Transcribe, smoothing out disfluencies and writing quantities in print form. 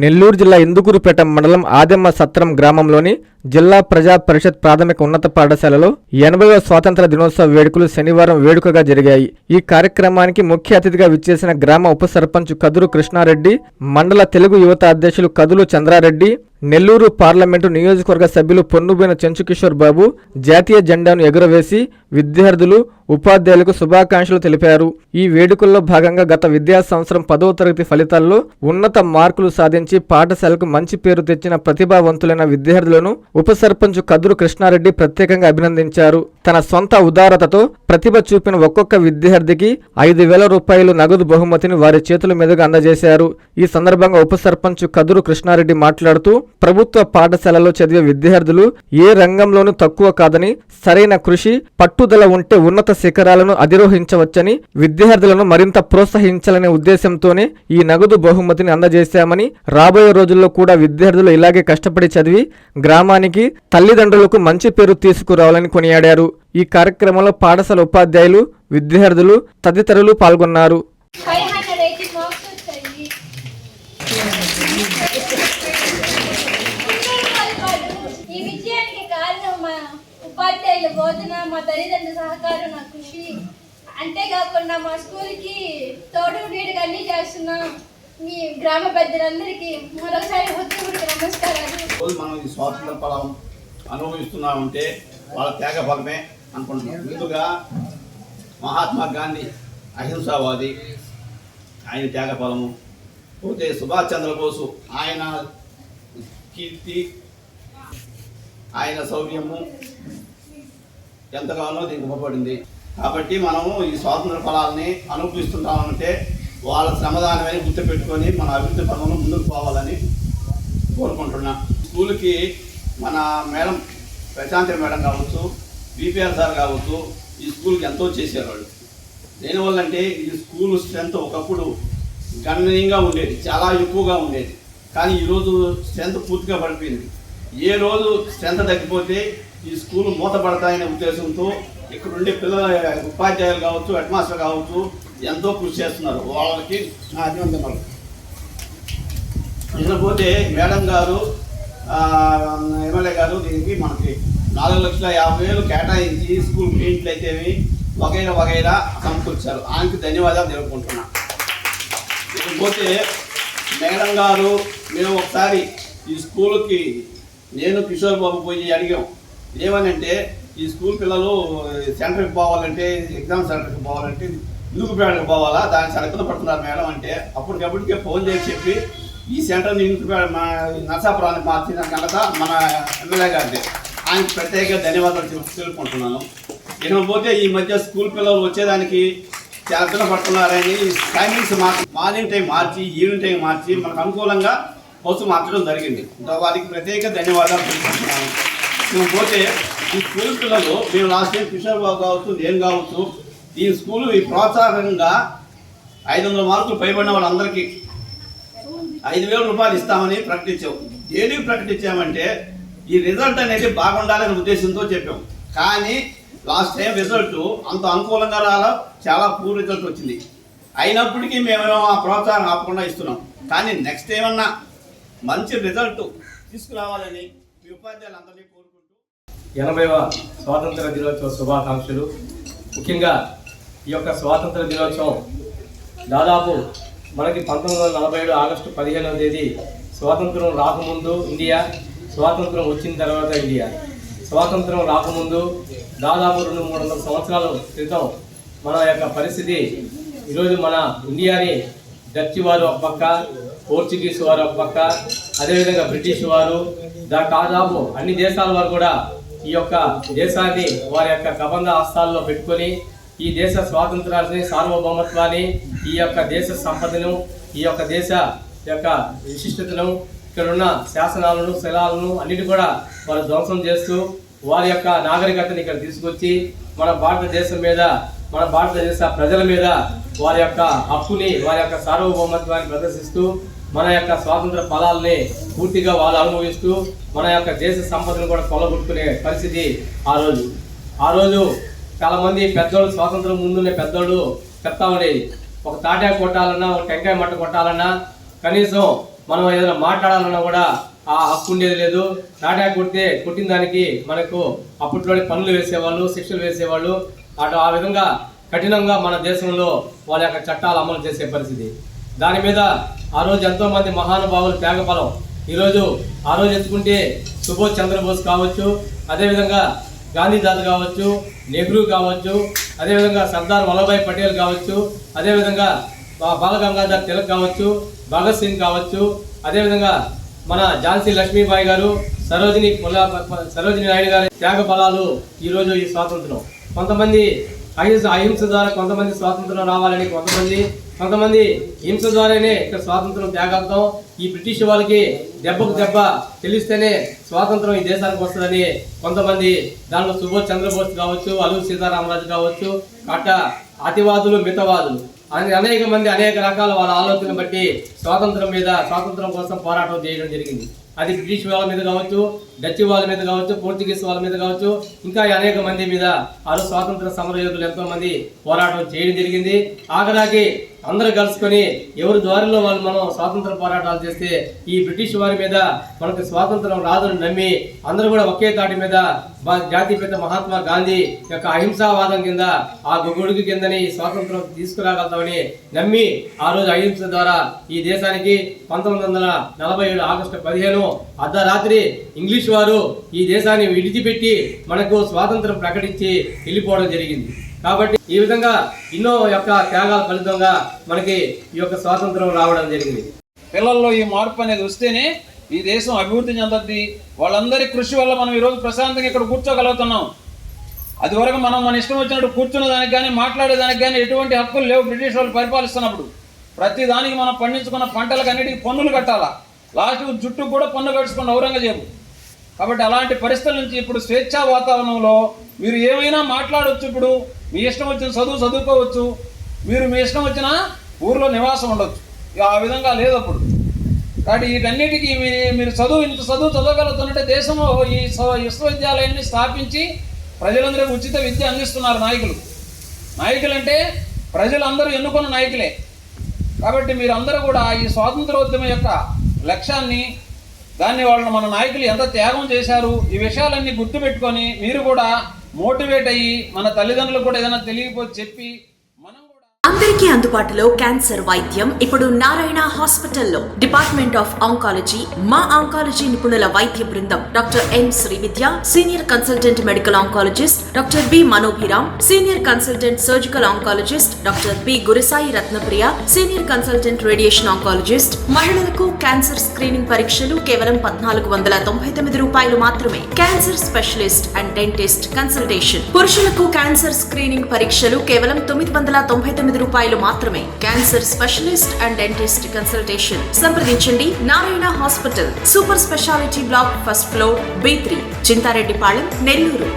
నెల్లూరు జిల్లా ఇందుకూరుపేట మండలం ఆదెమ్మ సత్రం గ్రామంలోని జిల్లా ప్రజా పరిషత్ ప్రాథమిక ఉన్నత పాఠశాలలో 80వ స్వాతంత్ర దినోత్సవ వేడుకలు శనివారం వేడుకగా జరిగాయి. ఈ కార్యక్రమానికి ముఖ్య అతిథిగా విచ్చేసిన గ్రామ ఉప సర్పంచ్ కదురు కృష్ణారెడ్డి, మండల తెలుగు యువత అధ్యక్షులు కదులు చంద్రారెడ్డి, నెల్లూరు పార్లమెంటు నియోజకవర్గ సభ్యులు పొన్నుబోయిన చెంచుకిషోర్ బాబు జాతీయ జెండాను ఎగురవేసి విద్యార్థులు, ఉపాధ్యాయులకు శుభాకాంక్షలు తెలిపారు. ఈ వేడుకల్లో భాగంగా గత విద్యా సంవత్సరం 10వ తరగతి ఫలితాల్లో ఉన్నత మార్కులు సాధించి పాఠశాలకు మంచి పేరు తెచ్చిన ప్రతిభావంతులైన విద్యార్థులను ఉప సర్పంచ్ కదురు కృష్ణారెడ్డి ప్రత్యేకంగా అభినందించారు. తన సొంత ఉదారతతో ప్రతిభ చూపిన ఒక్కొక్క విద్యార్థికి 5,000 రూపాయలు నగదు బహుమతిని వారి చేతుల మీదుగా అందజేశారు. ఈ సందర్భంగా ఉప సర్పంచ్ కదురు కృష్ణారెడ్డి మాట్లాడుతూ ప్రభుత్వ పాఠశాలలో చదివే విద్యార్థులు ఏ రంగంలోనూ తక్కువ కాదని, సరైన కృషి, పట్టుదల ఉంటే ఉన్నత శిఖరాలను అధిరోహించవచ్చని, విద్యార్థులను మరింత ప్రోత్సహించాలనే ఉద్దేశంతోనే ఈ నగదు బహుమతిని అందజేశామని, రాబోయే రోజుల్లో కూడా విద్యార్థులు ఇలాగే కష్టపడి చదివి గ్రామానికి, తల్లిదండ్రులకు మంచి పేరు తీసుకురావాలని కొనియాడారు. ఈ కార్యక్రమంలో పాఠశాల ఉపాధ్యాయులు, విద్యార్థులు తదితరులు పాల్గొన్నారు. ఈ విజయానికి కారణం మా ఉపాధ్యాయుల బోధన, మా తల్లిదండ్రుల సహకారం, నా కృషి. అంతేకాకుండా మా స్కూల్కి తోడు నీడుగా అన్ని చేస్తున్న మీ గ్రామ పెద్దలందరికీ మరొకసారి హృదయపూర్వక నమస్కారాలు. మనం ఈ స్వాతంత్ర ఫలం అనుభవిస్తున్నామంటే వాళ్ళ త్యాగ ఫలమే అనుకుంటున్నాం. ముందుగా మహాత్మా గాంధీ అహింసావాది, ఆయన త్యాగ ఫలము. పోతే సుభాష్ చంద్రబోసు ఆయన కీర్తి, ఆయన శౌర్యము ఎంతగానో దీనికి ఉపపడింది. కాబట్టి మనము ఈ స్వాతంత్ర ఫలాలని అనుభవిస్తుంటామంటే వాళ్ళ శ్రమదానమని గుర్తుపెట్టుకొని మన అభివృద్ధి పనులను ముందుకు పోవాలని కోరుకుంటున్నాం. స్కూల్కి మన మేడం ప్రశాంతి మేడం కావచ్చు, బీపీఆర్ సార్ కావచ్చు, ఈ స్కూల్కి ఎంతో చేశారు వాళ్ళు. దేనివల్లంటే ఈ స్కూల్ స్ట్రెంత్ ఒకప్పుడు గణనీయంగా ఉండేది, చాలా ఎక్కువగా ఉండేది. కానీ ఈరోజు స్ట్రెంత్ పూర్తిగా పడిపోయింది. ఏ రోజు స్ట్రెంత్ తగ్గిపోతే ఈ స్కూల్ మూతపడతాయనే ఉద్దేశంతో ఇక్కడ ఉండే పిల్లల ఉపాధ్యాయులు కావచ్చు, హెడ్ మాస్టర్ కావచ్చు ఎంతో కృషి చేస్తున్నారు. వాళ్ళకి అభినందనలు. ఇకపోతే మేడం గారు, ఎమ్మెల్యే గారు దీనికి మనకి 4,50,000 కేటాయించి స్కూల్ పెయింట్లు అయితేవి వగైరా వగైరా సమకూర్చారు. ఆయనకి ధన్యవాదాలు తెలుపుకుంటున్నాను. ఇకపోతే మేడం గారు, మేము ఒకసారి ఈ స్కూల్కి నేను కిషోర్ బాబు పోయి అడిగాం. ఏమనంటే ఈ స్కూల్ పిల్లలు సెంటర్కి పోవాలంటే, ఎగ్జామ్ సెంటర్కి పోవాలంటే ఇందుకుపేటకి పోవాలా, దాని సరకున పడుతున్నారు మేడం అంటే, అప్పటికప్పటికే ఫోన్ చేసి చెప్పి ఈ సెంటర్ని ఇందుకుపేట మా నరసాపురానికి మార్చిన ఘనత మన ఎమ్మెల్యే గారిది. ఆయనకి ప్రత్యేక ధన్యవాదాలు తెలుపుకుంటున్నాను. ఇకపోతే ఈ మధ్య స్కూల్ పిల్లలు వచ్చేదానికి చాలా పిల్లలు పడుతున్నారని టైమింగ్స్ మార్నింగ్ టైం మార్చి, ఈవినింగ్ టైం మార్చి మనకు అనుకూలంగా బస్సు మార్చడం జరిగింది. వారికి ప్రత్యేక ధన్యవాదాలు తెలుపుకుంటున్నాను. పోతే ఈ స్కూల్ పిల్లలు, మేము లాస్ట్ టైం కిషోర్ బాబు కావచ్చు, నేను కావచ్చు, ఈ స్కూల్ ఈ ప్రోత్సాహంగా 500 మార్కులు పైబడిన వాళ్ళందరికీ 5,000 రూపాయలు ఇస్తామని ప్రకటించాం. దేనికి ప్రకటించామంటే ఈ రిజల్ట్ అనేది బాగుండాలనే ఉద్దేశంతో చెప్పాం. కానీ లాస్ట్ టైం రిజల్ట్ అంత అనుకూలంగా రాలా, చాలా పూర్ రిజల్ట్ వచ్చింది. అయినప్పటికీ మేము ఆ ప్రోత్సాహం ఆపకుండా ఇస్తున్నాం. కానీ నెక్స్ట్ ఏమన్నా మంచి రిజల్ట్ తీసుకురావాలని మీ ఉపాధ్యాయులందరినీ కోరుకుంటూ 80వ స్వాతంత్ర దినోత్సవ శుభాకాంక్షలు. ముఖ్యంగా ఈ యొక్క స్వాతంత్ర దినోత్సవం దాదాపు మనకి 1947 ఆగస్టు 15వ తేదీ స్వాతంత్రం రాకముందు ఇండియా, స్వాతంత్రం వచ్చిన తర్వాత ఇండియా. స్వాతంత్రం రాకముందు దాదాపు 200-300 సంవత్సరాల క్రితం మన యొక్క పరిస్థితి. ఈరోజు మన ఇండియాని డచ్ వారు ఒక పక్క, పోర్చుగీస్ వారు ఒక పక్క, అదేవిధంగా బ్రిటిష్ వారు, దాదాపు అన్ని దేశాల వారు కూడా ఈ యొక్క దేశాన్ని వారి యొక్క కబంధ హస్తాల్లో పెట్టుకొని ఈ దేశ స్వాతంత్రాన్ని, సార్వభౌమత్వాన్ని, ఈ యొక్క దేశ సంపదను, ఈ యొక్క దేశ యొక్క విశిష్టతను, ఇక్కడ ఉన్న శాసనాలను, శిలాలను అన్నిటి కూడా వారు ధ్వంసం చేస్తూ వారి యొక్క నాగరికతని ఇక్కడ తీసుకొచ్చి మన భారతదేశం మీద, మన భారతదేశ ప్రజల మీద వారి యొక్క హక్కుని, వారి యొక్క సార్వభౌమత్వాన్ని ప్రదర్శిస్తూ మన యొక్క స్వాతంత్ర ఫలాల్ని పూర్తిగా వాళ్ళు అనుభవిస్తూ మన యొక్క దేశ సంపదను కూడా కొల్లగొట్టుకునే పరిస్థితి ఆ రోజు చాలామంది పెద్దోళ్ళు, స్వాతంత్రం ముందునే పెద్దోళ్ళు చెప్తా ఉండేది, ఒక తాటాకు కొట్టాలన్నా, ఒక టెంకాయ మట్ట కొట్టాలన్నా కనీసం మనం ఏదైనా మాట్లాడాలన్నా కూడా ఆ హక్కు ఉండేది లేదు. టాటా కొట్టిన దానికి మనకు అప్పట్లోనే పనులు వేసేవాళ్ళు, శిక్షలు వేసేవాళ్ళు. ఆ విధంగా కఠినంగా మన దేశంలో వాళ్ళ యొక్క చట్టాలు అమలు చేసే పరిస్థితి. దాని మీద ఆ రోజు ఎంతోమంది మహానుభావులు త్యాగఫలం. ఈరోజు ఆ రోజు ఎత్తుకుంటే సుభాష్ చంద్రబోస్ కావచ్చు, అదేవిధంగా గాంధీ తాత కావచ్చు, నెహ్రూ కావచ్చు, అదేవిధంగా సర్దార్ వల్లభాయ్ పటేల్ కావచ్చు, అదేవిధంగా బాలగంగాధర్ తిలక్ కావచ్చు, భగత్ సింగ్ కావచ్చు, అదేవిధంగా మన ఝాన్సీ లక్ష్మీబాయి గారు, సరోజిని నాయుడు గారి త్యాగ ఫలాలు ఈరోజు ఈ స్వాతంత్రం. కొంతమంది అహింస ద్వారా కొంతమంది స్వాతంత్రం రావాలని, కొంతమంది హింస ద్వారానే ఇక్కడ స్వాతంత్రం త్యాగం. ఈ బ్రిటిష్ వాళ్ళకి దెబ్బకు దెబ్బ తెలిస్తేనే స్వాతంత్రం ఈ దేశానికి వస్తుందని కొంతమంది, దాంట్లో సుభాష్ చంద్రబోస్ కావచ్చు, అల్లూరి సీతారామరాజు కావచ్చు, అతివాదులు, మితవాదులు అనేక మంది అనేక రకాల వాళ్ళ ఆలోచన బట్టి స్వాతంత్రం కోసం పోరాటం చేయడం జరిగింది. అది బ్రిటిష్ వాళ్ళ మీద కావచ్చు, డచ్ వాళ్ళ మీద కావచ్చు, పోర్చుగీస్ వాళ్ళ మీద కావచ్చు, ఇంకా అనేక మంది మీద స్వాతంత్ర సమర యోధులు ఎంతో మంది పోరాటం చేయడం జరిగింది. ఆఖరాకి అందరూ కలుసుకొని ఎవరి ద్వారిలో వాళ్ళు మనం స్వాతంత్ర పోరాటాలు చేస్తే ఈ బ్రిటిష్ వారి మీద మనకు స్వాతంత్రం రాదని నమ్మి అందరూ కూడా ఒకే తాటి మీద జాతిపిత మహాత్మా గాంధీ యొక్క అహింసావాదం కింద ఆ గొడుగు కిందని స్వాతంత్రం తీసుకురాగలుగుతామని నమ్మి ఆ రోజు అహింస ద్వారా ఈ దేశానికి 1947 ఆగస్టు 15 అర్ధరాత్రి ఇంగ్లీష్ వారు ఈ దేశాన్ని విడిచిపెట్టి మనకు స్వాతంత్రం ప్రకటించి వెళ్ళిపోవడం జరిగింది. కాబట్టి ఈ విధంగా ఎన్నో యొక్క త్యాగాల ఫలితంగా మనకి ఈ యొక్క స్వాతంత్రం రావడం జరిగింది. పిల్లల్లో ఈ మార్పు అనేది వస్తేనే ఈ దేశం అభివృద్ధి చెందద్ది. వాళ్ళందరి కృషి వల్ల మనం ఈరోజు ప్రశాంతంగా ఇక్కడ కూర్చోగలుగుతున్నాం. అది వరకు మనం మన ఇష్టం వచ్చినట్టు కూర్చున్న దానికి కానీ మాట్లాడేదానికి కానీ ఎటువంటి హక్కులు లేవు. బ్రిటిష్ వాళ్ళు పరిపాలిస్తున్నప్పుడు ప్రతి దానికి మనం పండించుకున్న పంటలకు అన్నిటికీ పన్నులు కట్టాలా. లాస్ట్ జుట్టుకు కూడా పన్ను కట్టుకున్న ఔరంగజేబు. కాబట్టి అలాంటి పరిస్థితుల నుంచి ఇప్పుడు స్వేచ్ఛా వాతావరణంలో మీరు ఏమైనా మాట్లాడవచ్చు. ఇప్పుడు మీ ఇష్టం వచ్చిన చదువుకోవచ్చు. మీరు మీ ఇష్టం వచ్చిన ఊరిలో నివాసం ఉండొచ్చు. ఆ విధంగా లేదు అప్పుడు. కాబట్టి వీటన్నిటికీ మీరు ఇంత చదవగలుగుతున్నట్టే దేశంలో ఈ విశ్వవిద్యాలయాన్ని స్థాపించి ప్రజలందరికీ ఉచిత విద్య అందిస్తున్నారు నాయకులు అంటే ప్రజలందరూ ఎన్నుకున్న నాయకులే. కాబట్టి మీరందరూ కూడా ఈ స్వాతంత్రోద్యమం యొక్క లక్ష్యాన్ని మన నాయకులు ఎంత త్యాగం చేశారు ఈ విషయాలన్నీ గుర్తుపెట్టుకొని మీరు కూడా మోటివేట్ అయ్యి మన తల్లిదండ్రులకు కూడా ఏదైనా తెలియకపోతే చెప్పి మనం అందరికీ అందుబాటులో క్యాన్సర్ వైద్యం ఇప్పుడు నారాయణ హాస్పిటల్లో. డిపార్ట్మెంట్ ఆఫ్ ఆంకాలజీ, మా ఆంకాలజీ నిపుణుల వైద్య బృందం doctor M Srividya, senior consultant medical oncologist doctor B Manobhiram, senior consultant surgical oncologist doctor B Gurusai Ratnapriya, senior consultant radiation oncologist. మహిళలకు క్యాన్సర్ స్క్రీనింగ్ పరీక్షలు కేవలం 1499 రూపాయలు మాత్రమే. Cancer specialist and dentist consultation. పురుషులకు క్యాన్సర్ స్క్రీనింగ్ పరీక్షలు కేవలం 999 రూపాయలు మాత్రమే. Cancer specialist and dentist consultation సంప్రదించండి. Narayana hospital, super speciality block, first floor, B3, Chintareddypalem, Nellore.